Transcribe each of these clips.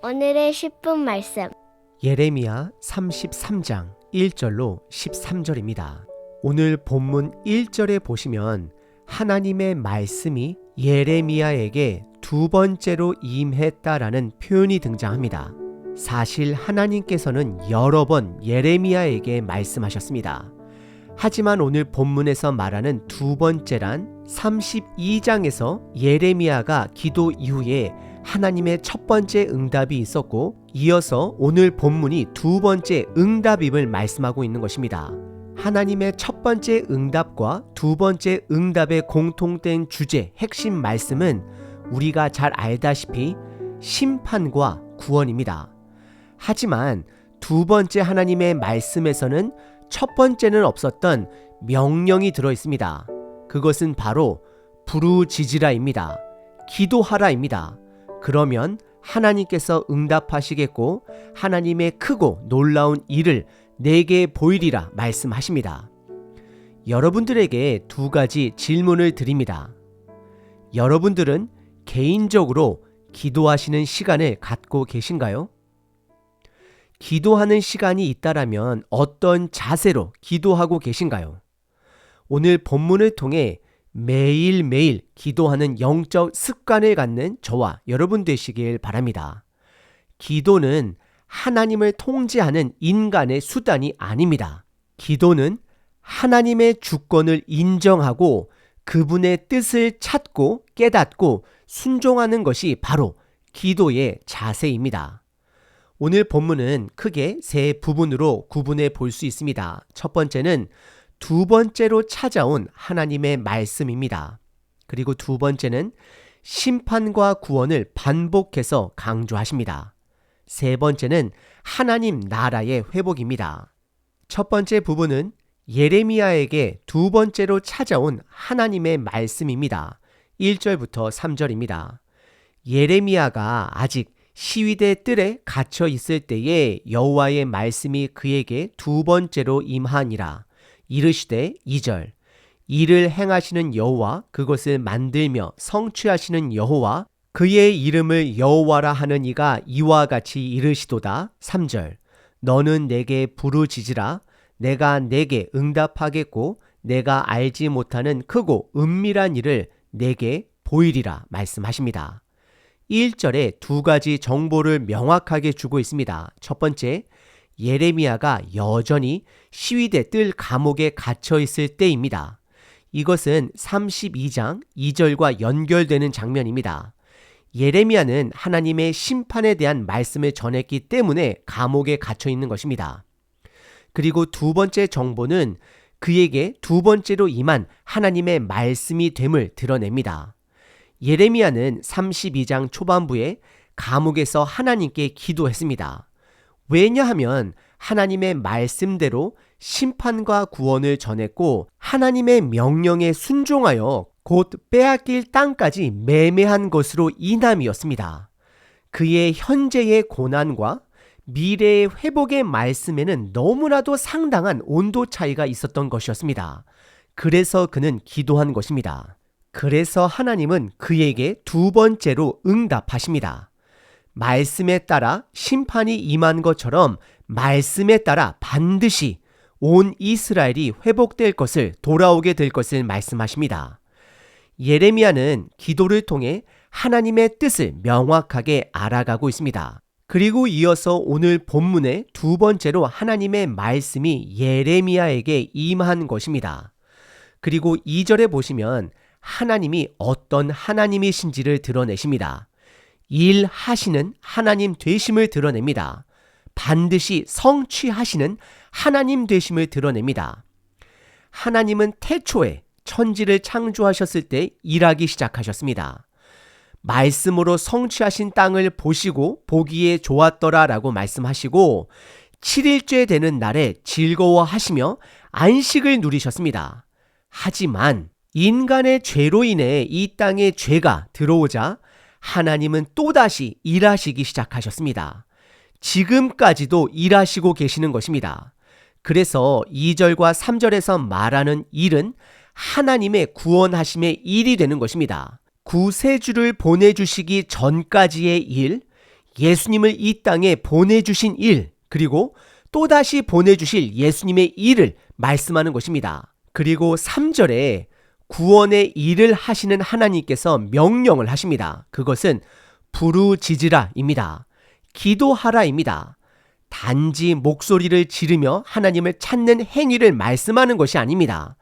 오늘의 10분 말씀. 예레미야 33장 1절로 13절입니다. 오늘 본문 1절에 보시면 하나님의 말씀이 예레미야에게 두 번째로 임했다라는 표현이 등장합니다. 사실 하나님께서는 여러 번 예레미야에게 말씀하셨습니다. 하지만 오늘 본문에서 말하는 두 번째란 32장에서 예레미야가 기도 이후에 하나님의 첫 번째 응답이 있었고, 이어서 오늘 본문이 두 번째 응답임을 말씀하고 있는 것입니다. 하나님의 첫 번째 응답과 두 번째 응답의 공통된 주제, 핵심 말씀은 우리가 잘 알다시피 심판과 구원입니다. 하지만 두 번째 하나님의 말씀에서는 첫 번째는 없었던 명령이 들어 있습니다. 그것은 바로 부르짖으라입니다. 기도하라입니다. 그러면 하나님께서 응답하시겠고 하나님의 크고 놀라운 일을 내게 보이리라 말씀하십니다. 여러분들에게 두 가지 질문을 드립니다. 여러분들은 개인적으로 기도하시는 시간을 갖고 계신가요? 기도하는 시간이 있다라면 어떤 자세로 기도하고 계신가요? 오늘 본문을 통해 매일매일 기도하는 영적 습관을 갖는 저와 여러분 되시길 바랍니다. 기도는 하나님을 통제하는 인간의 수단이 아닙니다. 기도는 하나님의 주권을 인정하고 그분의 뜻을 찾고 깨닫고 순종하는 것이 바로 기도의 자세입니다. 오늘 본문은 크게 세 부분으로 구분해 볼 수 있습니다. 첫 번째는 두 번째로 찾아온 하나님의 말씀입니다. 그리고 두 번째는 심판과 구원을 반복해서 강조하십니다. 세 번째는 하나님 나라의 회복입니다. 첫 번째 부분은 예레미야에게 두 번째로 찾아온 하나님의 말씀입니다. 1절부터 3절입니다. 예레미야가 아직 시위대 뜰에 갇혀 있을 때에 여호와의 말씀이 그에게 두 번째로 임하니라. 이르시되 2절 이를 행하시는 여호와 그것을 만들며 성취하시는 여호와 그의 이름을 여호와라 하는 이가 이와 같이 이르시도다. 3절 너는 내게 부르짖으라. 내가 내게 응답하겠고 내가 알지 못하는 크고 은밀한 일을 내게 보이리라 말씀하십니다. 1절에 두 가지 정보를 명확하게 주고 있습니다. 첫 번째, 예레미야가 여전히 시위대 뜰 감옥에 갇혀 있을 때입니다. 이것은 32장 2절과 연결되는 장면입니다. 예레미야는 하나님의 심판에 대한 말씀을 전했기 때문에 감옥에 갇혀 있는 것입니다. 그리고 두 번째 정보는 그에게 두 번째로 임한 하나님의 말씀이 됨을 드러냅니다. 예레미야는 32장 초반부에 감옥에서 하나님께 기도했습니다. 왜냐하면 하나님의 말씀대로 심판과 구원을 전했고 하나님의 명령에 순종하여 곧 빼앗길 땅까지 매매한 것으로 인함이었습니다. 그의 현재의 고난과 미래의 회복의 말씀에는 너무나도 상당한 온도 차이가 있었던 것이었습니다. 그래서 그는 기도한 것입니다. 그래서 하나님은 그에게 두 번째로 응답하십니다. 말씀에 따라 심판이 임한 것처럼 말씀에 따라 반드시 온 이스라엘이 회복될 것을 돌아오게 될 것을 말씀하십니다. 예레미야는 기도를 통해 하나님의 뜻을 명확하게 알아가고 있습니다. 그리고 이어서 오늘 본문의 두 번째로 하나님의 말씀이 예레미야에게 임한 것입니다. 그리고 2절에 보시면 하나님이 어떤 하나님이신지를 드러내십니다. 일하시는 하나님 되심을 드러냅니다. 반드시 성취하시는 하나님 되심을 드러냅니다. 하나님은 태초에 천지를 창조하셨을 때 일하기 시작하셨습니다. 말씀으로 성취하신 땅을 보시고 보기에 좋았더라 라고 말씀하시고 7일째 되는 날에 즐거워하시며 안식을 누리셨습니다. 하지만 인간의 죄로 인해 이 땅에 죄가 들어오자 하나님은 또다시 일하시기 시작하셨습니다. 지금까지도 일하시고 계시는 것입니다. 그래서 2절과 3절에서 말하는 일은 하나님의 구원하심의 일이 되는 것입니다. 구세주를 보내주시기 전까지의 일, 예수님을 이 땅에 보내주신 일, 그리고 또다시 보내주실 예수님의 일을 말씀하는 것입니다. 그리고 3절에 구원의 일을 하시는 하나님께서 명령을 하십니다. 그것은 부르짖으라입니다. 기도하라입니다. 단지 목소리를 지르며 하나님을 찾는 행위를 말씀하는 것이 아닙니다.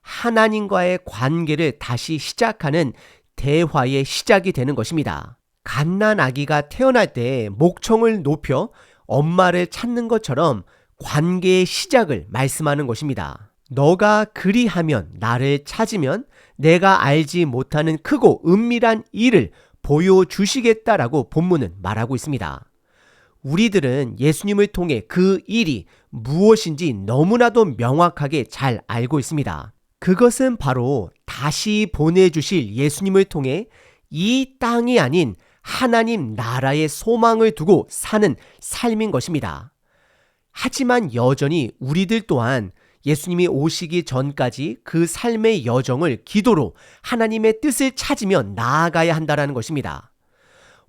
하나님과의 관계를 다시 시작하는 대화의 시작이 되는 것입니다. 갓난 아기가 태어날 때 목청을 높여 엄마를 찾는 것처럼 관계의 시작을 말씀하는 것입니다. 너가 그리하면 나를 찾으면 내가 알지 못하는 크고 은밀한 일을 보여주시겠다라고 본문은 말하고 있습니다. 우리들은 예수님을 통해 그 일이 무엇인지 너무나도 명확하게 잘 알고 있습니다. 그것은 바로 다시 보내주실 예수님을 통해 이 땅이 아닌 하나님 나라의 소망을 두고 사는 삶인 것입니다. 하지만 여전히 우리들 또한 예수님이 오시기 전까지 그 삶의 여정을 기도로 하나님의 뜻을 찾으며 나아가야 한다는 것입니다.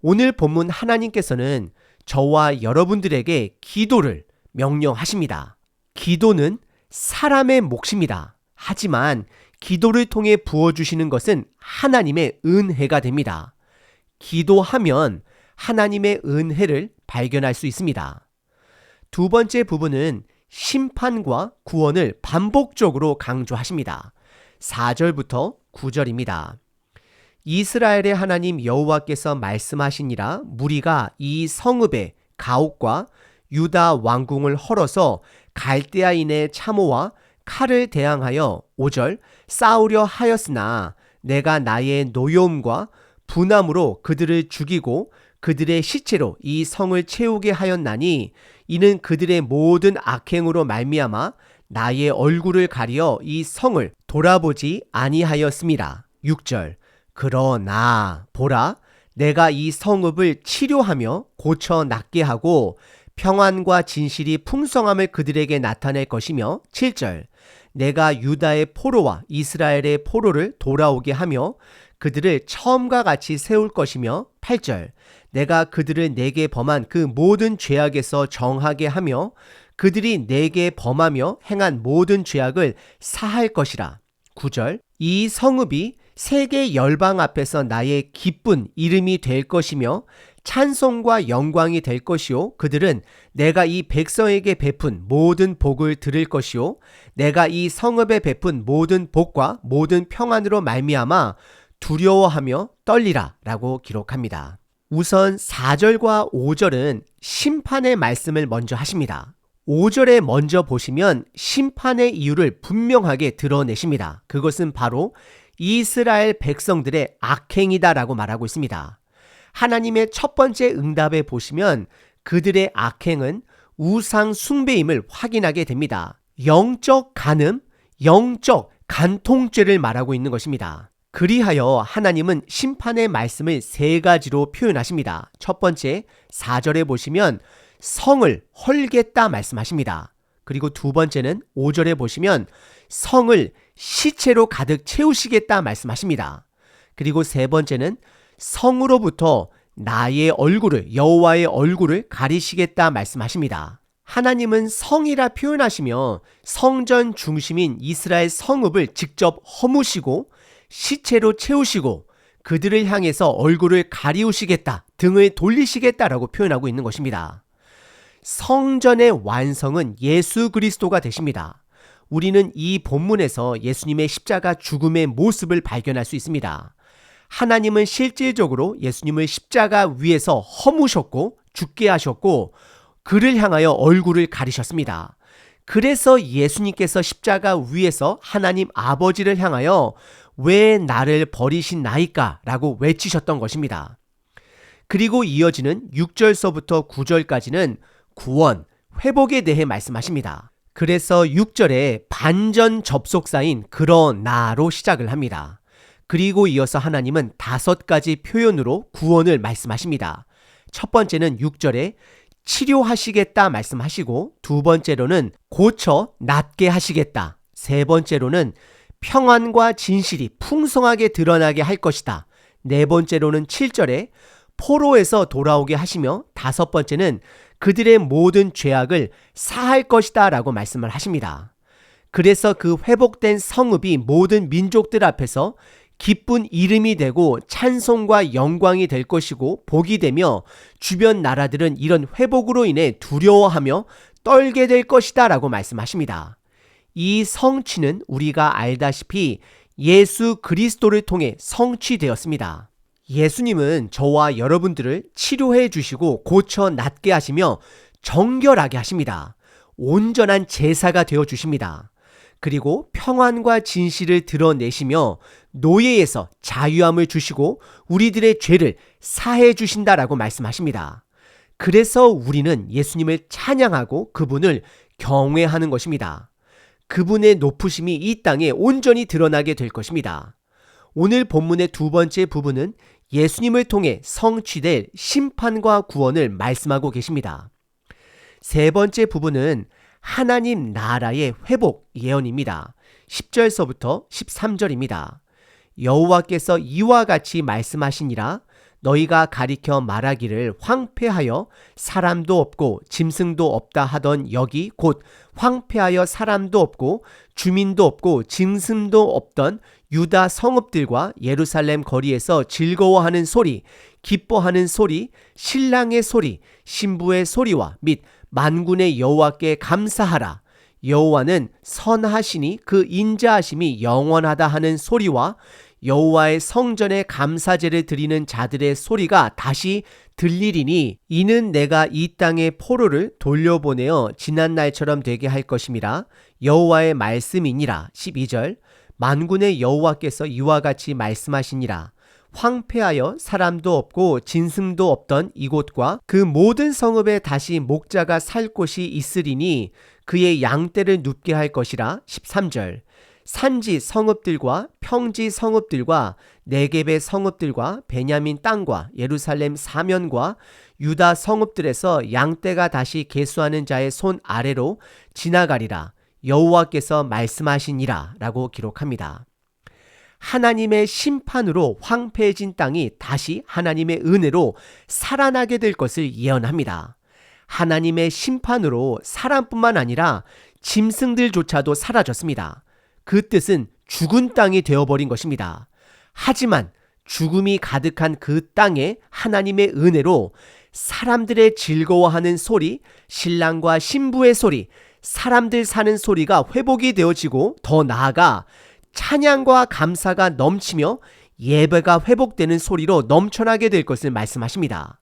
오늘 본문 하나님께서는 저와 여러분들에게 기도를 명령하십니다. 기도는 사람의 몫입니다. 하지만 기도를 통해 부어주시는 것은 하나님의 은혜가 됩니다. 기도하면 하나님의 은혜를 발견할 수 있습니다. 두 번째 부분은 심판과 구원을 반복적으로 강조하십니다. 4절부터 9절입니다. 이스라엘의 하나님 여호와께서 말씀하시니라 무리가 이 성읍의 가옥과 유다 왕궁을 헐어서 갈대아인의 참호와 칼을 대항하여 5절 싸우려 하였으나 내가 나의 노여움과 분함으로 그들을 죽이고 그들의 시체로 이 성을 채우게 하였나니 이는 그들의 모든 악행으로 말미암아 나의 얼굴을 가리어 이 성을 돌아보지 아니하였음이라. 6절 그러나 보라 내가 이 성읍을 치료하며 고쳐 낫게 하고 평안과 진실이 풍성함을 그들에게 나타낼 것이며 7절 내가 유다의 포로와 이스라엘의 포로를 돌아오게 하며 그들을 처음과 같이 세울 것이며 8절 내가 그들을 내게 범한 그 모든 죄악에서 정하게 하며 그들이 내게 범하며 행한 모든 죄악을 사할 것이라. 9절 이 성읍이 세계 열방 앞에서 나의 기쁜 이름이 될 것이며 찬송과 영광이 될 것이요 그들은 내가 이 백성에게 베푼 모든 복을 들을 것이요 내가 이 성읍에 베푼 모든 복과 모든 평안으로 말미암아 두려워하며 떨리라 라고 기록합니다. 우선 4절과 5절은 심판의 말씀을 먼저 하십니다. 5절에 먼저 보시면 심판의 이유를 분명하게 드러내십니다. 그것은 바로 이스라엘 백성들의 악행이다라고 말하고 있습니다. 하나님의 첫 번째 응답에 보시면 그들의 악행은 우상 숭배임을 확인하게 됩니다. 영적 간음, 영적 간통죄를 말하고 있는 것입니다. 그리하여 하나님은 심판의 말씀을 세 가지로 표현하십니다. 첫 번째 4절에 보시면 성을 헐겠다 말씀하십니다. 그리고 두 번째는 5절에 보시면 성을 시체로 가득 채우시겠다 말씀하십니다. 그리고 세 번째는 성으로부터 나의 얼굴을 여호와의 얼굴을 가리시겠다 말씀하십니다. 하나님은 성이라 표현하시며 성전 중심인 이스라엘 성읍을 직접 허무시고 시체로 채우시고 그들을 향해서 얼굴을 가리우시겠다, 등을 돌리시겠다라고 표현하고 있는 것입니다. 성전의 완성은 예수 그리스도가 되십니다. 우리는 이 본문에서 예수님의 십자가 죽음의 모습을 발견할 수 있습니다. 하나님은 실질적으로 예수님을 십자가 위에서 허무셨고 죽게 하셨고 그를 향하여 얼굴을 가리셨습니다. 그래서 예수님께서 십자가 위에서 하나님 아버지를 향하여 왜 나를 버리신 나이까? 라고 외치셨던 것입니다. 그리고 이어지는 6절서부터 9절까지는 구원, 회복에 대해 말씀하십니다. 그래서 6절에 반전 접속사인 그러나로 시작을 합니다. 그리고 이어서 하나님은 5가지 표현으로 구원을 말씀하십니다. 첫 번째는 6절에 치료하시겠다 말씀하시고 두 번째로는 고쳐 낫게 하시겠다. 세 번째로는 평안과 진실이 풍성하게 드러나게 할 것이다. 네 번째로는 7절에 포로에서 돌아오게 하시며, 다섯 번째는 그들의 모든 죄악을 사할 것이다 라고 말씀을 하십니다. 그래서 그 회복된 성읍이 모든 민족들 앞에서 기쁜 이름이 되고 찬송과 영광이 될 것이고 복이 되며, 주변 나라들은 이런 회복으로 인해 두려워하며 떨게 될 것이다 라고 말씀하십니다. 이 성취는 우리가 알다시피 예수 그리스도를 통해 성취되었습니다. 예수님은 저와 여러분들을 치료해 주시고 고쳐 낫게 하시며 정결하게 하십니다. 온전한 제사가 되어 주십니다. 그리고 평안과 진실을 드러내시며 노예에서 자유함을 주시고 우리들의 죄를 사해 주신다라고 말씀하십니다. 그래서 우리는 예수님을 찬양하고 그분을 경외하는 것입니다. 그분의 높으심이 이 땅에 온전히 드러나게 될 것입니다. 오늘 본문의 두 번째 부분은 예수님을 통해 성취될 심판과 구원을 말씀하고 계십니다. 세 번째 부분은 하나님 나라의 회복 예언입니다. 10절서부터 13절입니다. 여호와께서 이와 같이 말씀하시니라. 너희가 가리켜 말하기를 황폐하여 사람도 없고 짐승도 없다 하던 여기 곧 황폐하여 사람도 없고 주민도 없고 짐승도 없던 유다 성읍들과 예루살렘 거리에서 즐거워하는 소리, 기뻐하는 소리, 신랑의 소리, 신부의 소리와 및 만군의 여호와께 감사하라. 여호와는 선하시니 그 인자하심이 영원하다 하는 소리와 여호와의 성전에 감사제를 드리는 자들의 소리가 다시 들리리니, 이는 내가 이 땅의 포로를 돌려보내어 지난 날처럼 되게 할 것임이라. 여호와의 말씀이니라. 12절 만군의 여호와께서 이와 같이 말씀하시니라. 황폐하여 사람도 없고 짐승도 없던 이곳과 그 모든 성읍에 다시 목자가 살 곳이 있으리니 그의 양떼를 눕게 할 것이라. 13절 산지 성읍들과 평지 성읍들과 네겝의 성읍들과 베냐민 땅과 예루살렘 사면과 유다 성읍들에서 양떼가 다시 계수하는 자의 손 아래로 지나가리라. 여호와께서 말씀하시니라 라고 기록합니다. 하나님의 심판으로 황폐해진 땅이 다시 하나님의 은혜로 살아나게 될 것을 예언합니다. 하나님의 심판으로 사람뿐만 아니라 짐승들조차도 사라졌습니다. 그 뜻은 죽은 땅이 되어버린 것입니다. 하지만 죽음이 가득한 그 땅에 하나님의 은혜로 사람들의 즐거워하는 소리, 신랑과 신부의 소리, 사람들 사는 소리가 회복이 되어지고, 더 나아가 찬양과 감사가 넘치며 예배가 회복되는 소리로 넘쳐나게 될 것을 말씀하십니다.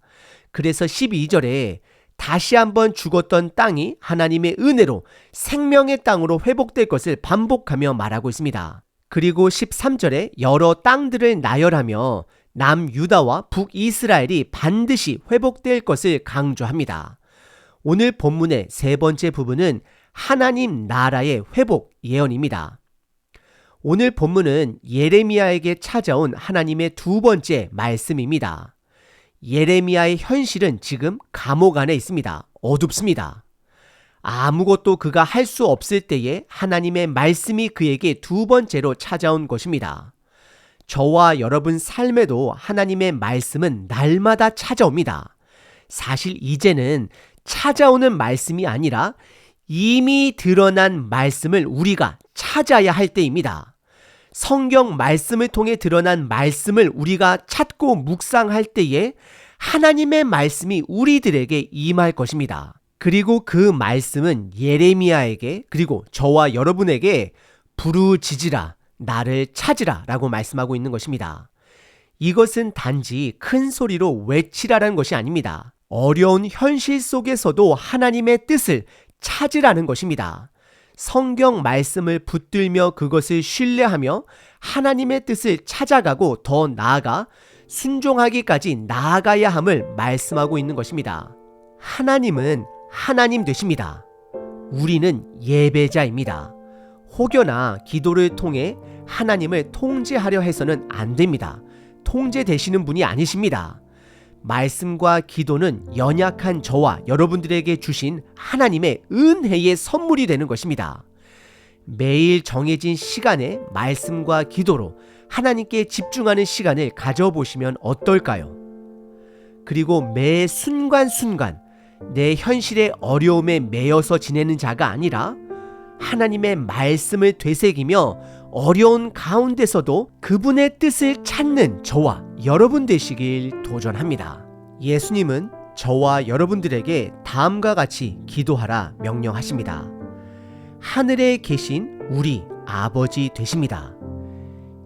그래서 12절에 다시 한번 죽었던 땅이 하나님의 은혜로 생명의 땅으로 회복될 것을 반복하며 말하고 있습니다. 그리고 13절에 여러 땅들을 나열하며 남유다와 북이스라엘이 반드시 회복될 것을 강조합니다. 오늘 본문의 세 번째 부분은 하나님 나라의 회복 예언입니다. 오늘 본문은 예레미야에게 찾아온 하나님의 두 번째 말씀입니다. 예레미야의 현실은 지금 감옥 안에 있습니다. 어둡습니다. 아무것도 그가 할 수 없을 때에 하나님의 말씀이 그에게 두 번째로 찾아온 것입니다. 저와 여러분 삶에도 하나님의 말씀은 날마다 찾아옵니다. 사실 이제는 찾아오는 말씀이 아니라 이미 드러난 말씀을 우리가 찾아야 할 때입니다. 성경 말씀을 통해 드러난 말씀을 우리가 찾고 묵상할 때에 하나님의 말씀이 우리들에게 임할 것입니다. 그리고 그 말씀은 예레미야에게, 그리고 저와 여러분에게 부르짖으라, 나를 찾으라 라고 말씀하고 있는 것입니다. 이것은 단지 큰 소리로 외치라라는 것이 아닙니다. 어려운 현실 속에서도 하나님의 뜻을 찾으라는 것입니다. 성경 말씀을 붙들며 그것을 신뢰하며 하나님의 뜻을 찾아가고 더 나아가 순종하기까지 나아가야 함을 말씀하고 있는 것입니다. 하나님은 하나님 되십니다. 우리는 예배자입니다. 혹여나 기도를 통해 하나님을 통제하려 해서는 안 됩니다. 통제되시는 분이 아니십니다. 말씀과 기도는 연약한 저와 여러분들에게 주신 하나님의 은혜의 선물이 되는 것입니다. 매일 정해진 시간에 말씀과 기도로 하나님께 집중하는 시간을 가져보시면 어떨까요? 그리고 매 순간순간 내 현실의 어려움에 매여서 지내는 자가 아니라 하나님의 말씀을 되새기며 어려운 가운데서도 그분의 뜻을 찾는 저와 여러분 되시길 도전합니다. 예수님은 저와 여러분들에게 다음과 같이 기도하라 명령하십니다. 하늘에 계신 우리 아버지 되십니다.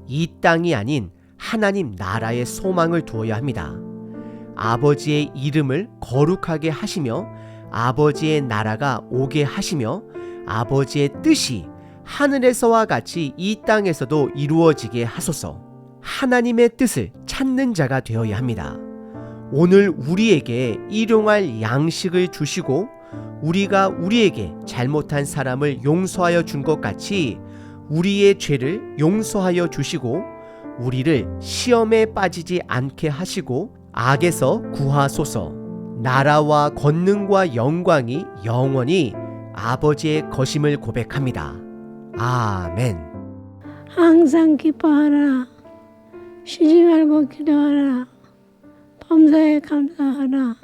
이 땅이 아닌 하나님 나라의 소망을 두어야 합니다. 아버지의 이름을 거룩하게 하시며 아버지의 나라가 오게 하시며 아버지의 뜻이 하늘에서와 같이 이 땅에서도 이루어지게 하소서. 하나님의 뜻을 찾는 자가 되어야 합니다. 오늘 우리에게 일용할 양식을 주시고 우리가 우리에게 잘못한 사람을 용서하여 준 것 같이 우리의 죄를 용서하여 주시고 우리를 시험에 빠지지 않게 하시고 악에서 구하소서. 나라와 권능과 영광이 영원히 아버지의 것임을 고백합니다. 아멘. 항상 기뻐하라. 쉬지 말고 기도하라. 범사에 감사하라.